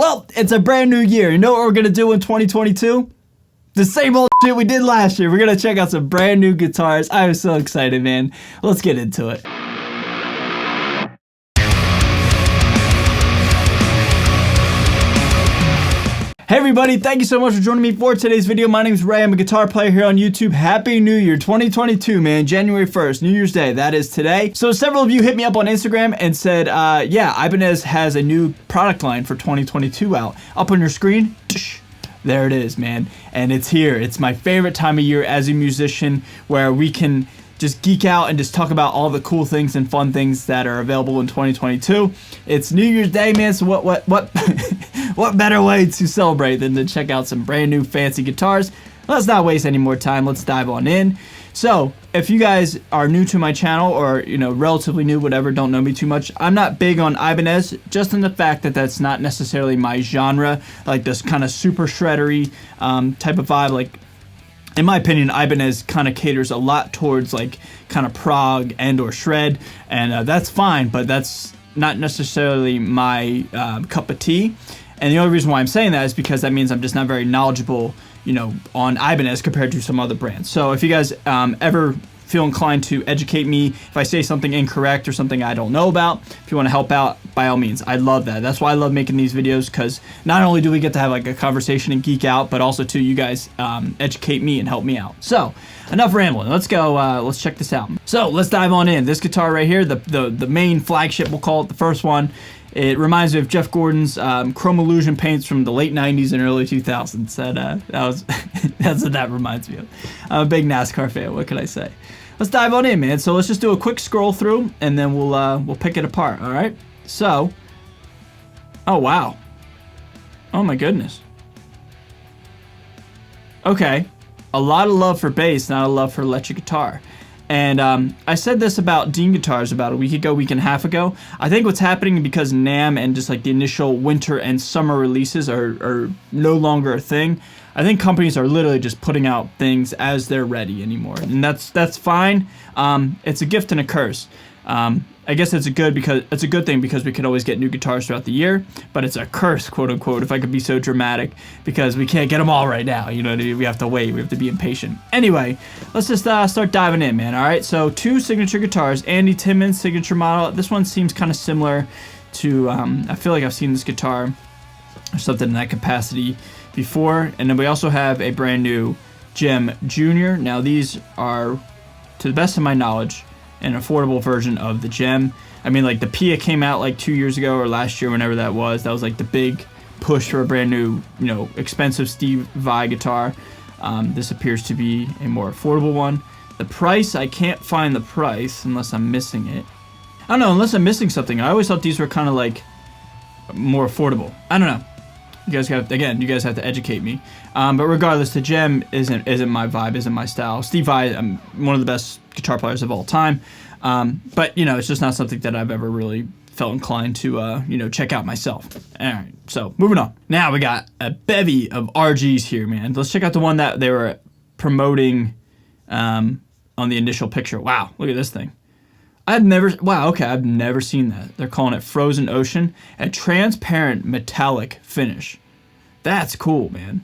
Well, it's a brand new year. You know what we're gonna do in 2022? The same old shit we did last year. We're gonna check out some brand new guitars. I'm so excited, man. Let's get into it. Hey everybody, thank you so much for joining me for today's video. My name is Ray. I'm a guitar player here on YouTube. Happy New Year 2022, man. January 1st, New Year's Day. That is today. So several of you hit me up on Instagram and said, yeah, Ibanez has a new product line for 2022 out. Up on your screen, there it is, man. And it's here. It's my favorite time of year as a musician, where we can just geek out and just talk about all the cool things and fun things that are available in 2022. It's New Year's Day, man, so what better way to celebrate than to check out some brand new fancy guitars? Let's not waste any more time. Let's dive on in. So, if you guys are new to my channel, or, you know, relatively new, whatever, don't know me too much, I'm not big on Ibanez, just in the fact that that's not necessarily my genre, like this kind of super shreddery type of vibe. Like, in my opinion, Ibanez kind of caters a lot towards like kind of prog and or shred, and that's fine, but that's not necessarily my cup of tea. And the only reason why I'm saying that is because that means I'm just not very knowledgeable, you know, on Ibanez compared to some other brands. So if you guys ever feel inclined to educate me if I say something incorrect or something I don't know about, if you want to help out, by all means, I love that. That's why I love making these videos, because not only do we get to have like a conversation and geek out, but also too, you guys educate me and help me out. So enough rambling. Let's go. Let's check this out. So let's dive on in. This guitar right here, the main flagship, we'll call it, the first one. It reminds me of Jeff Gordon's Chrome Illusion paints from the late 90s and early 2000s. That's what that reminds me of. I'm a big NASCAR fan. What can I say? Let's dive on in, man. So let's just do a quick scroll through, and then we'll pick it apart. All right. So, oh wow, oh my goodness. Okay, a lot of love for bass, not a love for electric guitar. And I said this about Dean guitars about a week and a half ago. I think what's happening, because NAMM and just like the initial winter and summer releases are no longer a thing, I think companies are literally just putting out things as they're ready anymore, and that's fine. It's a gift and a curse. I guess it's a good thing, because we can always get new guitars throughout the year, but it's a curse, quote unquote, if I could be so dramatic, because we can't get them all right now. You know what I mean? We have to wait. We have to be impatient. Anyway, let's just start diving in, man. All right. So two signature guitars, Andy Timmons signature model. This one seems kind of similar to. I feel like I've seen this guitar or something in that capacity before. And then we also have a brand new Gem Junior. Now these are, to the best of my knowledge, an affordable version of the Gem. I mean, like the Pia came out like 2 years ago or last year, whenever that was. That was like the big push for a brand new, you know, expensive Steve Vai guitar. This appears to be a more affordable one. The price, I can't find the price unless I'm missing it. I don't know, unless I'm missing something. I always thought these were kind of like more affordable. I don't know. You guys have to educate me. But regardless, the Gem isn't my vibe, isn't my style. Steve Vai, I'm one of the best guitar players of all time. But, you know, it's just not something that I've ever really felt inclined to, you know, check out myself. All right, so moving on. Now we got a bevy of RGs here, man. Let's check out the one that they were promoting on the initial picture. Wow, look at this thing. I've never seen that. They're calling it Frozen Ocean, a transparent metallic finish. That's cool, man.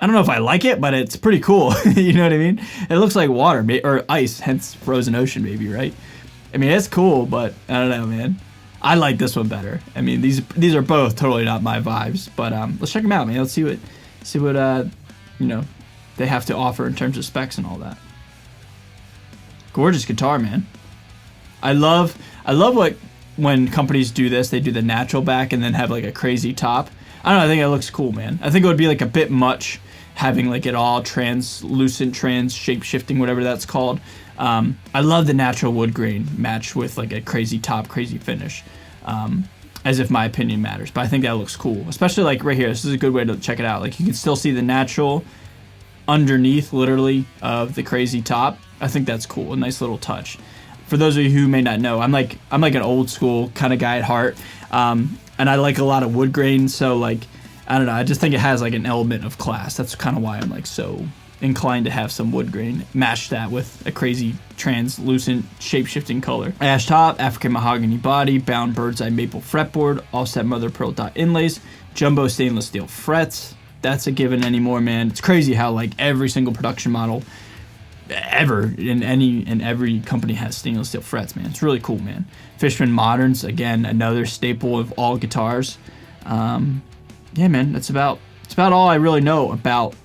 I don't know if I like it, but it's pretty cool. You know what I mean? It looks like water, or ice, hence Frozen Ocean, maybe, right? I mean, it's cool, but I don't know, man. I like this one better. I mean, these are both totally not my vibes, but let's check them out, man. Let's see what you know, they have to offer in terms of specs and all that. Gorgeous guitar, man. I love when companies do this. They do the natural back and then have like a crazy top. I don't know, I think it looks cool, man. I think it would be like a bit much having like it all translucent, shape-shifting, whatever that's called. I love the natural wood grain matched with like a crazy top, crazy finish. As if my opinion matters, but I think that looks cool. Especially like right here, this is a good way to check it out. Like you can still see the natural underneath, literally, of the crazy top. I think that's cool, a nice little touch. For those of you who may not know, I'm like an old school kind of guy at heart, and I like a lot of wood grain. So like, I don't know, I just think it has like an element of class. That's kind of why I'm like so inclined to have some wood grain. Match that with a crazy translucent shape-shifting color. Ash top, African mahogany body, bound bird's eye maple fretboard, offset mother pearl dot inlays, Jumbo stainless steel frets. That's a given anymore, man. It's crazy how like every single production model ever in every company has stainless steel frets, man. It's really cool, man. Fishman Moderns, again, another staple of all guitars. Yeah, man, that's about all I really know about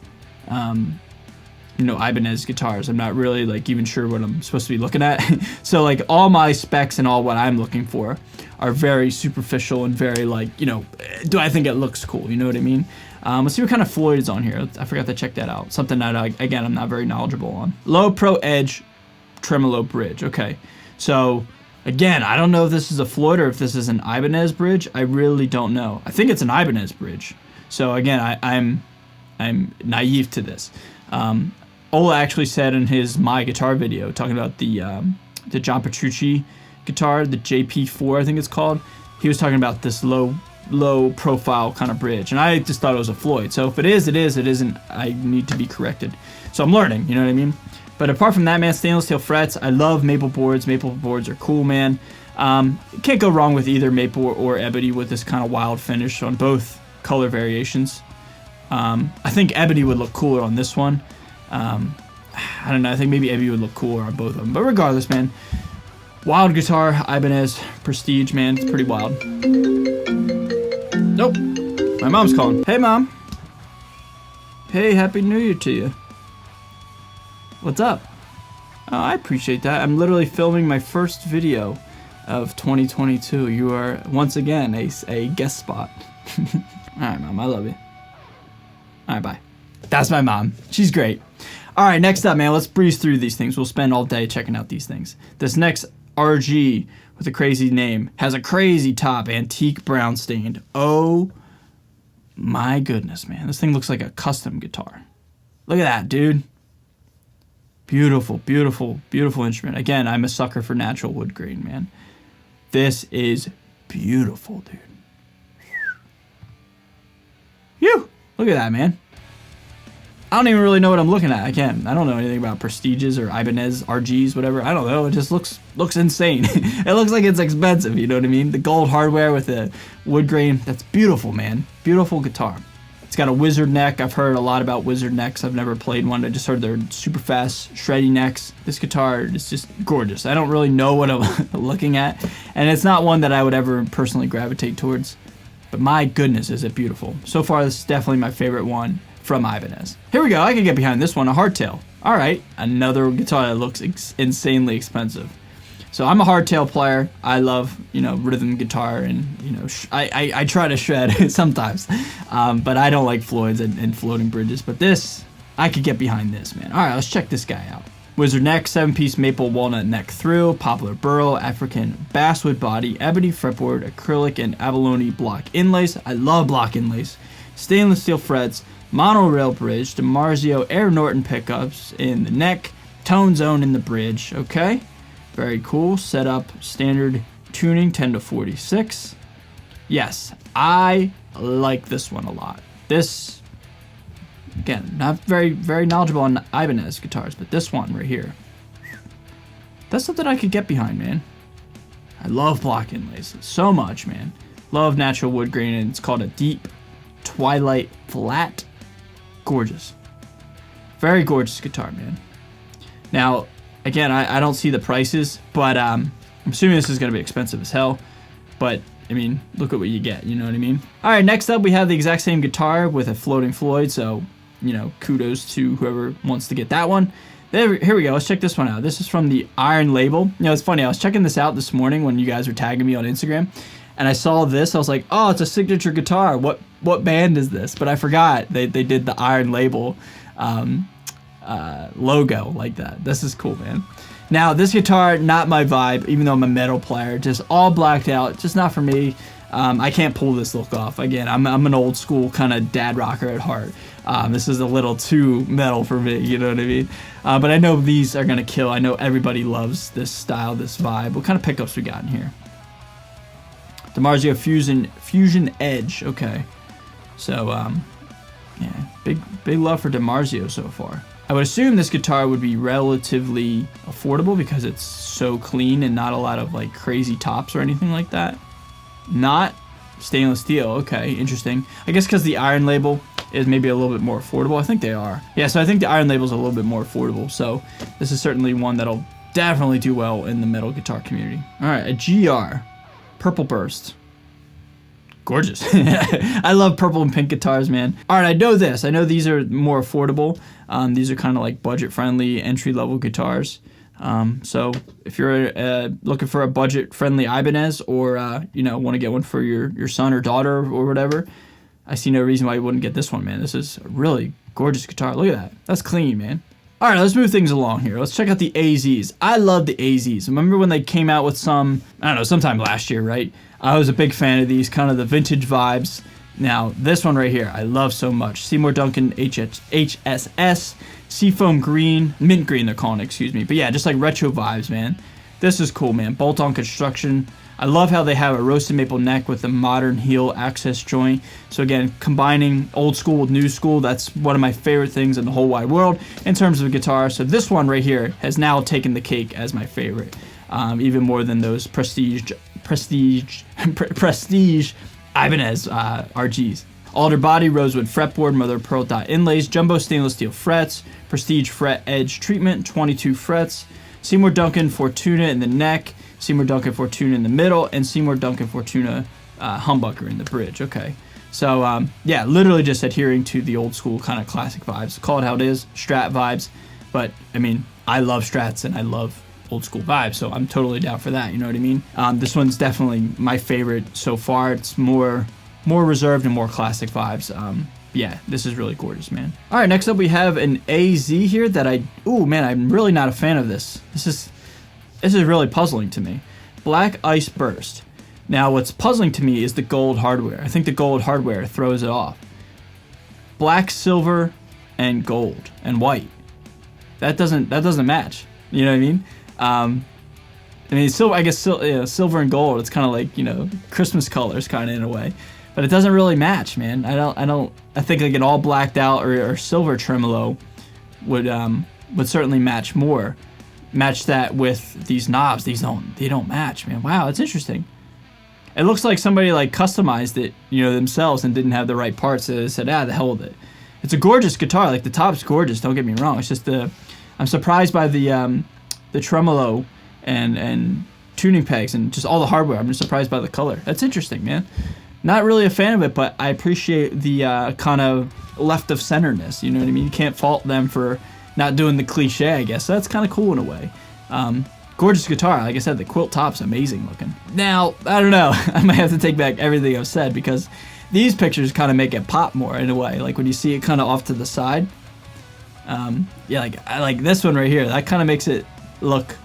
Ibanez guitars. I'm not really like even sure what I'm supposed to be looking at. So like all my specs and all what I'm looking for are very superficial and very like, do I think it looks cool? You know what I mean? Let's see what kind of Floyd is on here. I forgot to check that out. Something that, again, I'm not very knowledgeable on. Low Pro Edge Tremolo Bridge. Okay. So, again, I don't know if this is a Floyd or if this is an Ibanez bridge. I really don't know. I think it's an Ibanez bridge. So, again, I'm naive to this. Ola actually said in his My Guitar video, talking about the John Petrucci guitar, the JP4, I think it's called. He was talking about this low profile kind of bridge, and I just thought it was a Floyd. So if it is, it is. It isn't, I need to be corrected. So I'm learning, you know what I mean? But apart from that, man, stainless steel frets. I love maple boards. Maple boards are cool, man. Can't go wrong with either maple or ebony with this kind of wild finish on both color variations. I think ebony would look cooler on this one. I don't know. I think maybe ebony would look cooler on both of them. But regardless, man, wild guitar, Ibanez, Prestige, man. It's pretty wild. Nope. My mom's calling. Hey, Mom. Hey, Happy New Year to you. What's up? Oh, I appreciate that. I'm literally filming my first video of 2022. You are, once again, a guest spot. Alright, Mom. I love you. Alright, bye. That's my mom. She's great. Alright, next up, man. Let's breeze through these things. We'll spend all day checking out these things. This next RG with a crazy name has a crazy top, antique brown stained. Oh my goodness, man. This thing looks like a custom guitar. Look at that, dude. Beautiful, beautiful, beautiful instrument. Again, I'm a sucker for natural wood grain, man. This is beautiful, dude. Phew. Look at that, man. I don't even really know what I'm looking at. Again, I don't know anything about Prestiges or Ibanez, RGs, whatever. I don't know. It just looks insane. It looks like it's expensive, you know what I mean? The gold hardware with the wood grain. That's beautiful, man. Beautiful guitar. It's got a wizard neck. I've heard a lot about wizard necks. I've never played one. I just heard they're super fast, shreddy necks. This guitar is just gorgeous. I don't really know what I'm looking at, and it's not one that I would ever personally gravitate towards. But my goodness, is it beautiful. So far, this is definitely my favorite one from Ibanez. Here we go. I can get behind this one, a hardtail. All right, another guitar that looks insanely expensive. So I'm a hardtail player. I love, rhythm guitar, and I try to shred sometimes, but I don't like Floyds and floating bridges. But this, I could get behind this, man. All right, let's check this guy out. Wizard neck, 7-piece maple walnut neck through, poplar burl, African basswood body, ebony fretboard, acrylic and abalone block inlays. I love block inlays. Stainless steel frets, monorail bridge, DiMarzio Air Norton pickups in the neck, tone zone in the bridge. Okay, very cool. Setup standard tuning 10 to 46. Yes, I like this one a lot. This, again, not very knowledgeable on Ibanez guitars, but this one right here, that's something I could get behind, man. I love block inlays so much, man. Love natural wood grain, and it's called a deep twilight flat. Gorgeous. Very gorgeous guitar, man. Now, again, I don't see the prices, but I'm assuming this is going to be expensive as hell. But, I mean, look at what you get, you know what I mean? All right, next up, we have the exact same guitar with a floating Floyd, so, kudos to whoever wants to get that one. Here we go. Let's check this one out. This is from the Iron Label. It's funny. I was checking this out this morning when you guys were tagging me on Instagram, and I saw this. I was like, oh, it's a signature guitar. What band is this? But I forgot they did the Iron Label logo like that. This is cool, man. Now, this guitar, not my vibe, even though I'm a metal player. Just all blacked out. Just not for me. I can't pull this look off. Again, I'm an old school kind of dad rocker at heart. This is a little too metal for me, you know what I mean? But I know these are going to kill. I know everybody loves this style, this vibe. What kind of pickups we got in here? DiMarzio Fusion Edge. Okay. So, yeah, big love for DiMarzio so far. I would assume this guitar would be relatively affordable because it's so clean and not a lot of like crazy tops or anything like that. Not stainless steel. Okay, interesting. I guess because the iron label is maybe a little bit more affordable. I think they are. Yeah, so I think the iron label is a little bit more affordable. So this is certainly one that'll definitely do well in the metal guitar community. All right, a GR, Purple Burst. Gorgeous. I love purple and pink guitars, man. All right, I know this. I know these are more affordable. These are kind of like budget-friendly, entry-level guitars. So if you're looking for a budget-friendly Ibanez, or want to get one for your son or daughter or whatever, I see no reason why you wouldn't get this one, man. This is a really gorgeous guitar. Look at that. That's clean, man. All right, let's move things along here. Let's check out the AZs. I love the AZs. Remember when they came out with some, I don't know, sometime last year, right? I was a big fan of these, kind of the vintage vibes. Now, this one right here, I love so much. Seymour Duncan HSS, Seafoam Green, Mint Green they're calling it, excuse me. But yeah, just like retro vibes, man. This is cool, man. Bolt-on construction. I love how they have a roasted maple neck with a modern heel access joint. So again, combining old school with new school, that's one of my favorite things in the whole wide world in terms of a guitar. So this one right here has now taken the cake as my favorite, even more than those prestige Ibanez RGs. Alder body, rosewood fretboard, mother of pearl dot inlays, jumbo stainless steel frets, prestige fret edge treatment, 22 frets, Seymour Duncan Fortuna in the neck, Seymour Duncan Fortuna in the middle, and Seymour Duncan Fortuna humbucker in the bridge. Okay, so yeah, literally just adhering to the old school kind of classic vibes. Call it how it is, Strat vibes. But I mean, I love Strats and I love old school vibes, so I'm totally down for that. You know what I mean? This one's definitely my favorite so far. It's more reserved and more classic vibes. Yeah, this is really gorgeous, man. All right, next up we have an AZ here that I'm really not a fan of this. This is really puzzling to me. Black Ice Burst. Now, what's puzzling to me is the gold hardware. I think the gold hardware throws it off. Black, silver, and gold and white. That doesn't match. You know what I mean? I guess silver and gold. It's kind of like Christmas colors, kind of in a way, but it doesn't really match, man. I think like an all blacked out or silver tremolo would certainly match more. Match that with these knobs. They don't match, man. Wow, it's interesting. It looks like somebody like customized it, themselves and didn't have the right parts. So they said, the hell with it. It's a gorgeous guitar. Like the top's gorgeous. Don't get me wrong. It's just I'm surprised by the tremolo and tuning pegs and just all the hardware. I'm just surprised by the color. That's interesting, man. Not really a fan of it, but I appreciate the kind of left of centerness. You know what I mean? You can't fault them for not doing the cliche, I guess. So that's kind of cool in a way. Gorgeous guitar. Like I said, the quilt top's amazing looking. Now, I don't know. I might have to take back everything I've said because these pictures kind of make it pop more in a way. Like when you see it kind of off to the side. Yeah, I like this one right here. That kind of makes it look,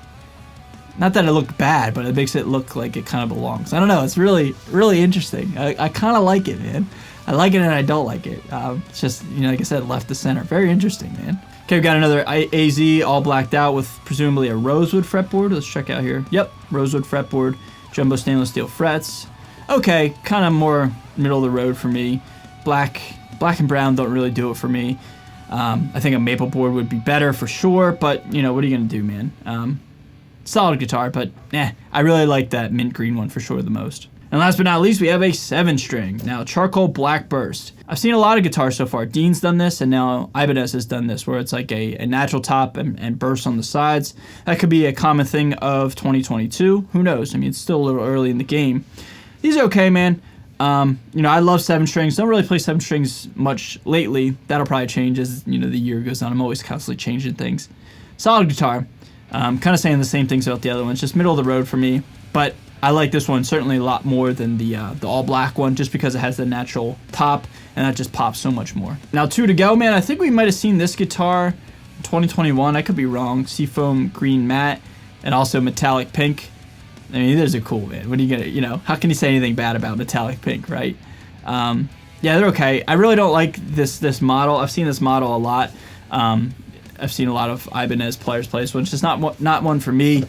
not that it looked bad, but it makes it look like it kind of belongs. I don't know. It's really, really interesting. I kind of like it, man. I like it and I don't like it. It's just, like I said, left to center. Very interesting, man. Okay, we've got another AZ all blacked out with presumably a rosewood fretboard. Let's check out here. Yep, rosewood fretboard, jumbo stainless steel frets. Okay, kind of more middle of the road for me. Black and brown don't really do it for me. I think a maple board would be better for sure, but what are you gonna do, man? Solid guitar, but I really like that mint green one for sure the most. And last but not least, we have a 7-string. Now, Charcoal Black Burst. I've seen a lot of guitars so far. Dean's done this, and now Ibanez has done this, where it's like a natural top and burst on the sides. That could be a common thing of 2022. Who knows? I mean, it's still a little early in the game. These are okay, man. I love 7-strings. Don't really play 7-strings much lately. That'll probably change as, the year goes on. I'm always constantly changing things. Solid guitar. Kind of saying the same things about the other ones. Just middle of the road for me. But I like this one certainly a lot more than the all black one, just because it has the natural top and that just pops so much more. Now 2 to go, man. I think we might have seen this guitar in 2021. I could be wrong. Seafoam green matte and also metallic pink. I mean, those are cool, man. What are you gonna, how can you say anything bad about metallic pink, right? Yeah, they're okay. I really don't like this model. I've seen this model a lot. I've seen a lot of Ibanez players play this one. It's just not one for me.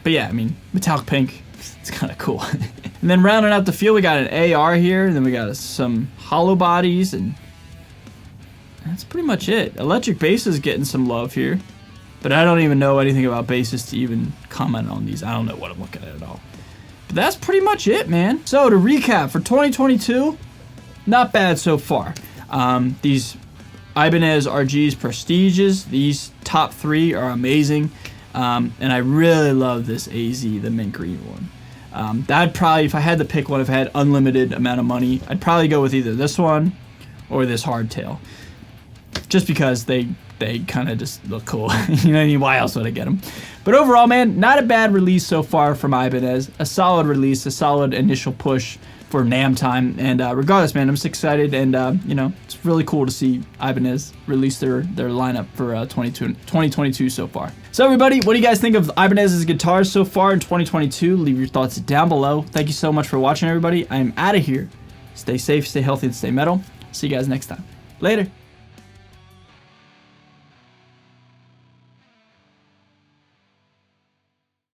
But yeah, I mean, metallic pink, it's kind of cool. And then rounding out the field, we got an AR here, and then we got some hollow bodies, and that's pretty much it. Electric bass is getting some love here, but I don't even know anything about basses to even comment on these. I don't know what I'm looking at all. But that's pretty much it, man. So to recap, for 2022, not bad so far. These Ibanez RGs Prestiges, these top 3 are amazing. And I really love this AZ, the mint green one. That'd probably, if I had to pick one, if I had unlimited amount of money, I'd probably go with either this one or this hardtail. Just because they kind of just look cool. You know what I mean? Why else would I get them? But overall, man, not a bad release so far from Ibanez. A solid release, a solid initial push for NAMM time. And regardless, man, I'm just excited. And, you know, it's really cool to see Ibanez release their lineup for 2022 so far. So, everybody, what do you guys think of Ibanez's guitars so far in 2022? Leave your thoughts down below. Thank you so much for watching, everybody. I am out of here. Stay safe, stay healthy, and stay metal. See you guys next time. Later.